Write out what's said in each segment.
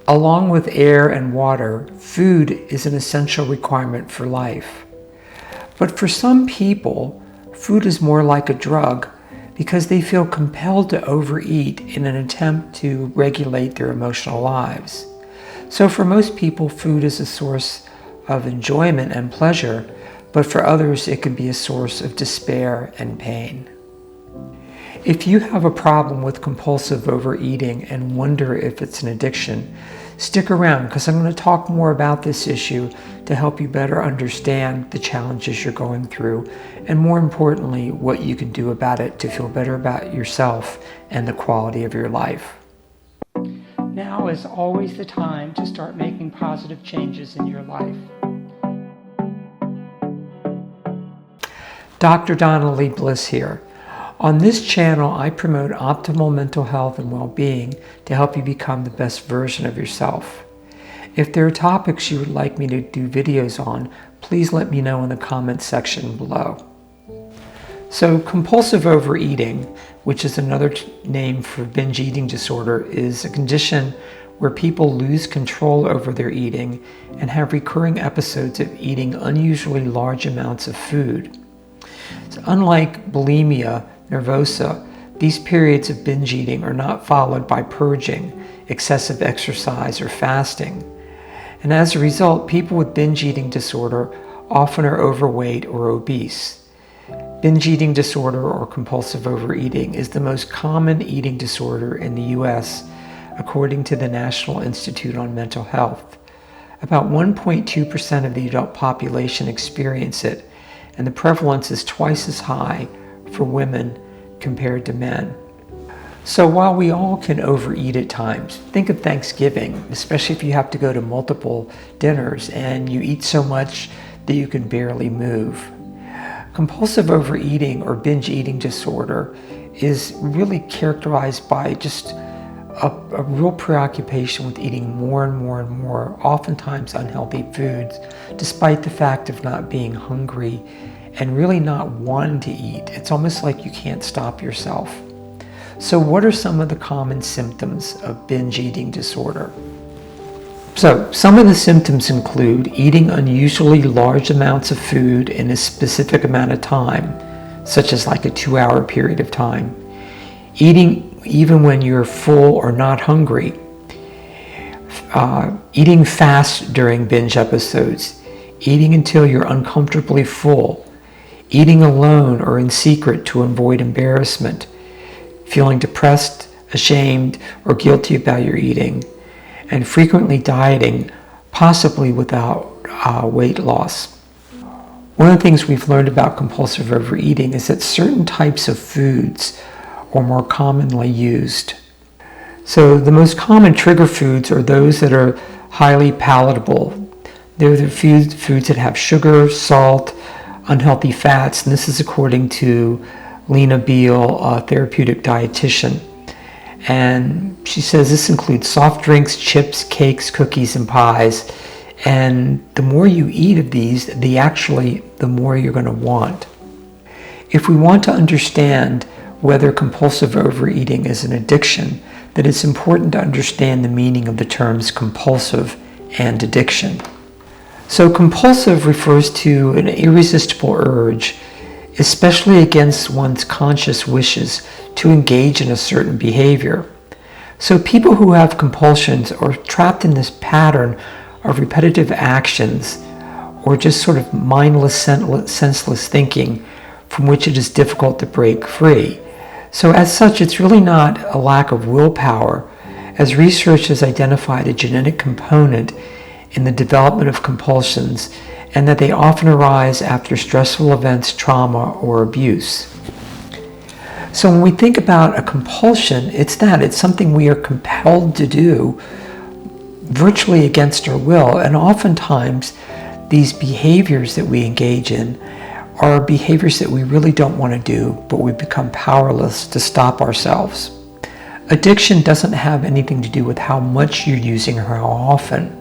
Along with air and water, food is an essential requirement for life. But for some people, food is more like a drug because they feel compelled to overeat in an attempt to regulate their emotional lives. So for most people, food is a source of enjoyment and pleasure, but for others, it can be a source of despair and pain. If you have a problem with compulsive overeating and wonder if it's an addiction, stick around because I'm going to talk more about this issue to help you better understand the challenges you're going through and, more importantly, what you can do about it to feel better about yourself and the quality of your life. Now is always the time to start making positive changes in your life. Dr. Donna, Leigh, Bliss here. On this channel, I promote optimal mental health and well-being to help you become the best version of yourself. If there are topics you would like me to do videos on, please let me know in the comments section below. So compulsive overeating, which is another name for binge eating disorder, is a condition where people lose control over their eating and have recurring episodes of eating unusually large amounts of food. So unlike bulimia nervosa, these periods of binge eating are not followed by purging, excessive exercise, or fasting. And as a result, people with binge eating disorder often are overweight or obese. Binge eating disorder or compulsive overeating is the most common eating disorder in the U.S., according to the National Institute on Mental Health. About 1.2% of the adult population experience it, and the prevalence is twice as high for women compared to men. So while we all can overeat at times, think of Thanksgiving, especially if you have to go to multiple dinners and you eat so much that you can barely move. Compulsive overeating or binge eating disorder is really characterized by just a real preoccupation with eating more and more and more, oftentimes unhealthy foods, despite the fact of not being hungry and really not wanting to eat. It's almost like you can't stop yourself. So what are some of the common symptoms of binge eating disorder? So some of the symptoms include eating unusually large amounts of food in a specific amount of time, such as like a 2-hour period of time, eating even when you're full or not hungry, eating fast during binge episodes, eating until you're uncomfortably full, eating alone or in secret to avoid embarrassment, feeling depressed, ashamed, or guilty about your eating, and frequently dieting, possibly without weight loss. One of the things we've learned about compulsive overeating is that certain types of foods are more commonly used. So the most common trigger foods are those that are highly palatable. They're the foods that have sugar, salt, unhealthy fats, and this is according to Leigh Beale, a therapeutic dietitian. And she says this includes soft drinks, chips, cakes, cookies, and pies. And the more you eat of these, the more you're going to want. If we want to understand whether compulsive overeating is an addiction, then it's important to understand the meaning of the terms compulsive and addiction. So compulsive refers to an irresistible urge, especially against one's conscious wishes, to engage in a certain behavior. So people who have compulsions are trapped in this pattern of repetitive actions or just sort of mindless, senseless thinking from which it is difficult to break free. So as such, it's really not a lack of willpower, as research has identified a genetic component in the development of compulsions, and that they often arise after stressful events, trauma, or abuse. So when we think about a compulsion, it's something we are compelled to do virtually against our will, and oftentimes these behaviors that we engage in are behaviors that we really don't want to do, but we become powerless to stop ourselves. Addiction doesn't have anything to do with how much you're using or how often.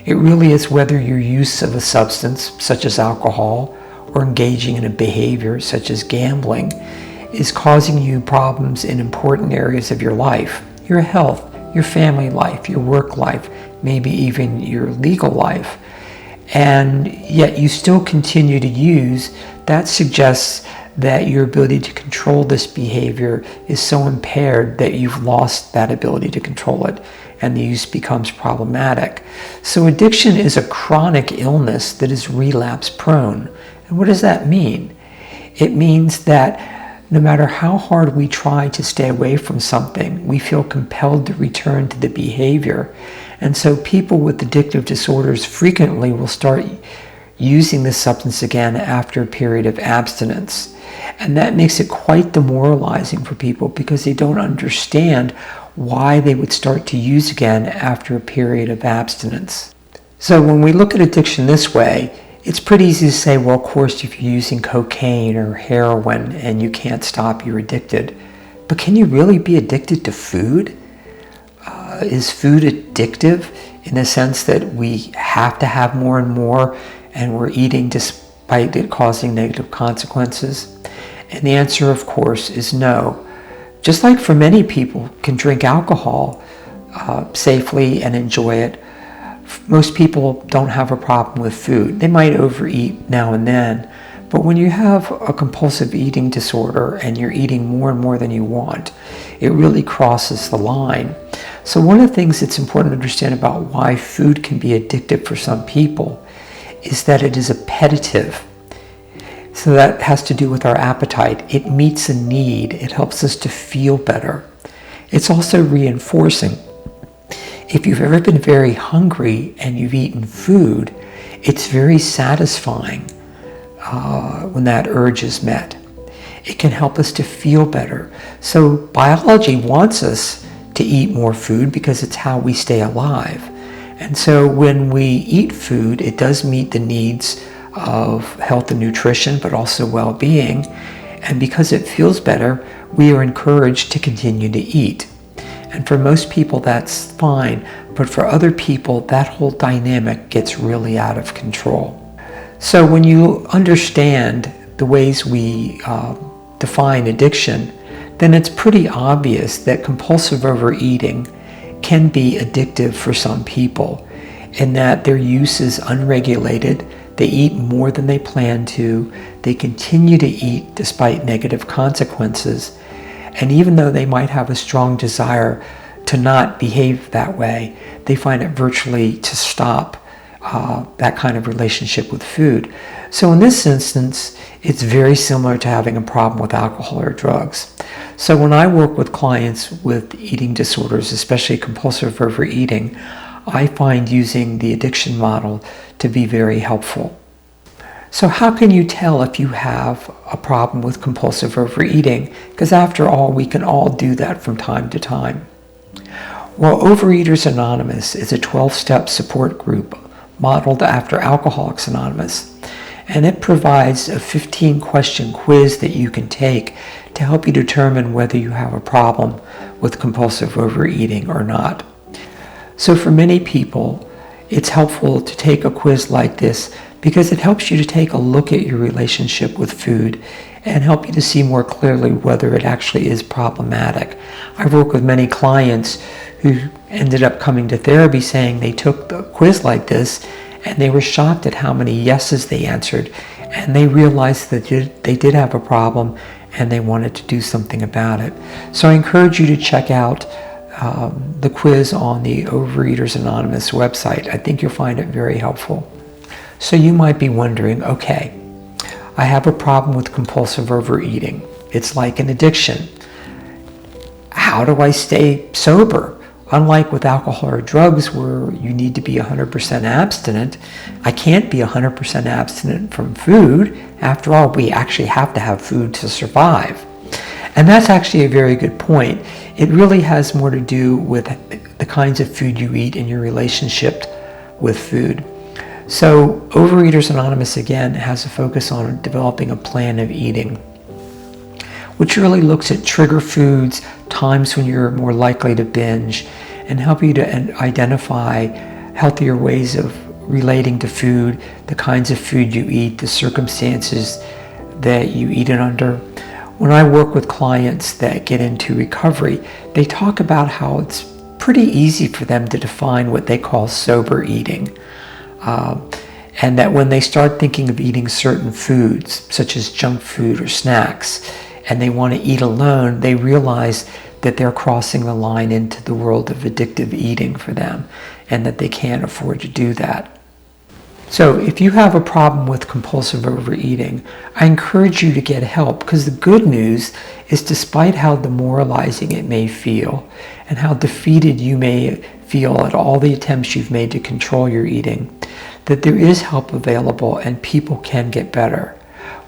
It really is whether your use of a substance, such as alcohol, or engaging in a behavior, such as gambling, is causing you problems in important areas of your life, your health, your family life, your work life, maybe even your legal life, and yet you still continue to use, that suggests that your ability to control this behavior is so impaired that you've lost that ability to control it, and the use becomes problematic. So addiction is a chronic illness that is relapse prone. And what does that mean? It means that no matter how hard we try to stay away from something, we feel compelled to return to the behavior. And so people with addictive disorders frequently will start using this substance again after a period of abstinence. And that makes it quite demoralizing for people because they don't understand why they would start to use again after a period of abstinence. So when we look at addiction this way, it's pretty easy to say, well, of course, if you're using cocaine or heroin and you can't stop, you're addicted. But can you really be addicted to food? Is food addictive in the sense that we have to have more and more and we're eating despite it causing negative consequences? And the answer, of course, is no. Just like for many people can drink alcohol safely and enjoy it, most people don't have a problem with food. They might overeat now and then, but when you have a compulsive eating disorder and you're eating more and more than you want, it really crosses the line. So one of the things that's important to understand about why food can be addictive for some people is that it is appetitive. So that has to do with our appetite. It meets a need. It helps us to feel better. It's also reinforcing. If you've ever been very hungry and you've eaten food, it's very satisfying when that urge is met. It can help us to feel better. So biology wants us to eat more food because it's how we stay alive. And so when we eat food, it does meet the needs of health and nutrition, but also well-being. And because it feels better, we are encouraged to continue to eat. And for most people, that's fine. But for other people, that whole dynamic gets really out of control. So when you understand the ways we define addiction, then it's pretty obvious that compulsive overeating can be addictive for some people, in that their use is unregulated. They eat more than they plan to. They continue to eat despite negative consequences. And even though they might have a strong desire to not behave that way, they find it virtually to stop that kind of relationship with food. So in this instance, it's very similar to having a problem with alcohol or drugs. So when I work with clients with eating disorders, especially compulsive overeating, I find using the addiction model to be very helpful. So how can you tell if you have a problem with compulsive overeating? Because after all, we can all do that from time to time. Well, Overeaters Anonymous is a 12-step support group modeled after Alcoholics Anonymous, and it provides a 15-question quiz that you can take to help you determine whether you have a problem with compulsive overeating or not. So for many people, it's helpful to take a quiz like this because it helps you to take a look at your relationship with food and help you to see more clearly whether it actually is problematic. I've worked with many clients who ended up coming to therapy saying they took the quiz like this and they were shocked at how many yeses they answered, and they realized that they did have a problem and they wanted to do something about it. So I encourage you to check out the quiz on the Overeaters Anonymous website. I think you'll find it very helpful. So you might be wondering, okay, I have a problem with compulsive overeating. It's like an addiction. How do I stay sober? Unlike with alcohol or drugs where you need to be 100% abstinent, I can't be 100% abstinent from food. After all, we actually have to have food to survive. And that's actually a very good point. It really has more to do with the kinds of food you eat and your relationship with food. So Overeaters Anonymous, again, has a focus on developing a plan of eating, which really looks at trigger foods, times when you're more likely to binge, and help you to identify healthier ways of relating to food, the kinds of food you eat, the circumstances that you eat it under. When I work with clients that get into recovery, they talk about how it's pretty easy for them to define what they call sober eating. And that when they start thinking of eating certain foods, such as junk food or snacks, and they want to eat alone, they realize that they're crossing the line into the world of addictive eating for them, and that they can't afford to do that. So if you have a problem with compulsive overeating, I encourage you to get help, because the good news is, despite how demoralizing it may feel and how defeated you may feel at all the attempts you've made to control your eating, that there is help available and people can get better.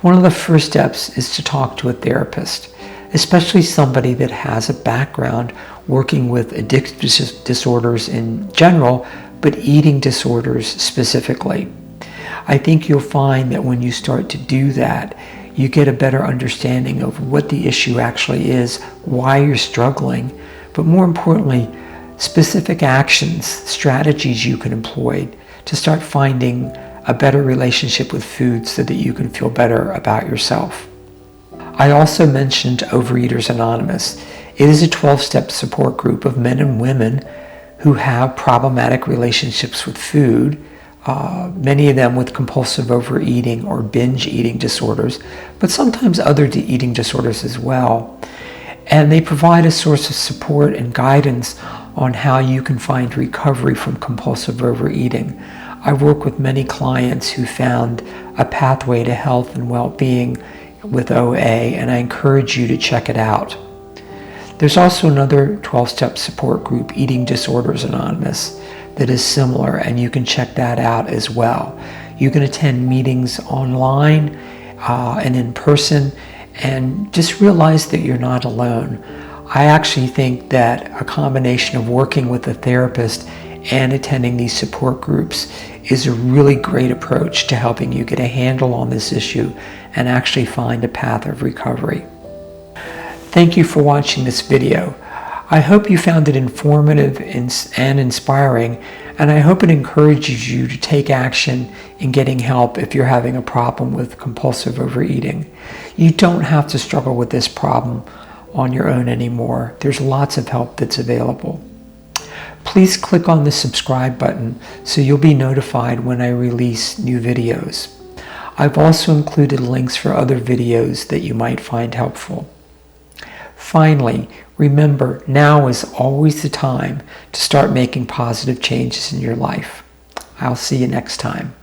One of the first steps is to talk to a therapist, especially somebody that has a background working with addictive disorders in general, but eating disorders specifically. I think you'll find that when you start to do that, you get a better understanding of what the issue actually is, why you're struggling, but more importantly, specific actions, strategies you can employ to start finding a better relationship with food so that you can feel better about yourself. I also mentioned Overeaters Anonymous. It is a 12-step support group of men and women who have problematic relationships with food, many of them with compulsive overeating or binge eating disorders, but sometimes other eating disorders as well. And they provide a source of support and guidance on how you can find recovery from compulsive overeating. I work with many clients who found a pathway to health and well-being with OA, and I encourage you to check it out. There's also another 12-step support group, Eating Disorders Anonymous, that is similar, and you can check that out as well. You can attend meetings online and in person, and just realize that you're not alone. I actually think that a combination of working with a therapist and attending these support groups is a really great approach to helping you get a handle on this issue and actually find a path of recovery. Thank you for watching this video. I hope you found it informative and inspiring, and I hope it encourages you to take action in getting help if you're having a problem with compulsive overeating. You don't have to struggle with this problem on your own anymore. There's lots of help that's available. Please click on the subscribe button so you'll be notified when I release new videos. I've also included links for other videos that you might find helpful. Finally, remember, now is always the time to start making positive changes in your life. I'll see you next time.